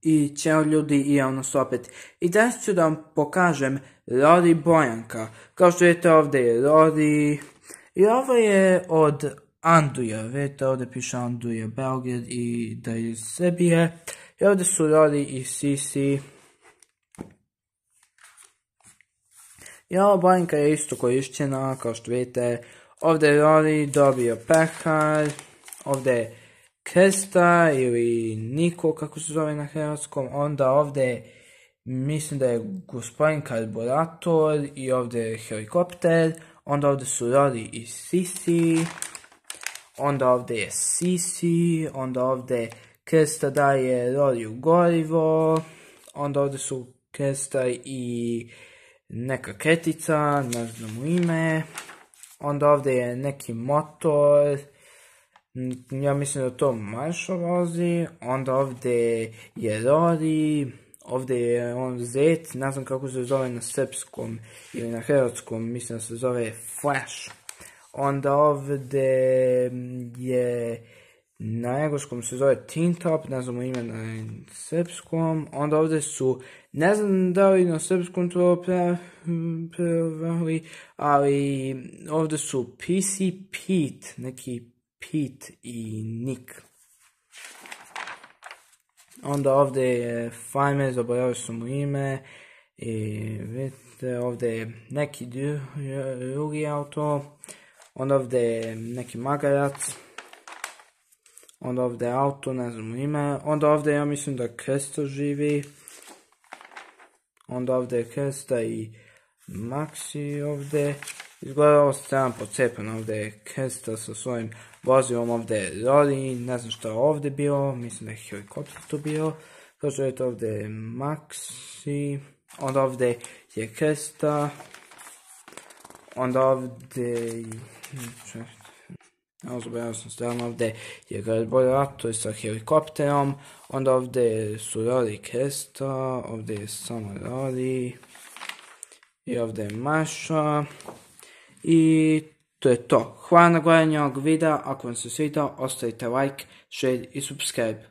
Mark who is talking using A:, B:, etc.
A: I ćao ljudi, i javno su opet. I danas ću da vam pokažem Rory Bojanka. Kao što vidite ovdje je Rory. I ovo je od Anduja. Vidite ovdje piše Anduja Belgrad i da je iz Srbije. I ovdje su Rory i Sisi. I ova Bojanka je isto korišćena, kao što vidite. Ovdje je Rory dobio pehar. Ovdje je Krsta ili Niko, kako se zove na hrvatskom. Onda ovdje mislim da je gospodin karburator i ovdje je helikopter. Onda ovdje su Rory i Sisi. Onda ovdje je Sisi. Onda ovdje Krsta daje Rory gorivo. Onda ovdje su Krsta i neka kretica, ne znam u ime. Onda ovdje je neki motor. Ja mislim da to Maršo vozi. Onda ovdje je Rory. Ovdje je on zec. Ne znam kako se zove na srpskom ili na hrvatskom. Mislim da se zove Flash. Onda ovdje je na engleskom se zove Tin Top. Ne znam ime na srpskom. Onda ovdje su, ne znam da li na srpskom to preveli, ali ovdje su PC Pete, neki Pete i Nick. Onda ovdje je Farmer, zaboravio sam mu ime. I vidite, ovdje je neki drugi auto. Onda ovdje je neki magarac. Onda ovdje je auto, ne znam mu ime. Onda ovdje ja mislim da Krsta živi. Onda ovdje je Krsta i Maxi ovdje. Izgleda ovo strana pocepana, ovdje je Krsta sa svojim vozilom, ovdje je Rory, ne znam što je ovdje bilo, mislim da je helikopter to bio. Kao što vidite ovdje je Maxi, onda ovdje je Krsta, onda ovdje ovdje je karburator sa helikopterom, onda ovdje su Rory i Krsta, ovdje je samo Rory i ovdje je Maša. I to je to. Hvala na gledanju ovog videa. Ako vam se svidao, ostavite like, share i subscribe.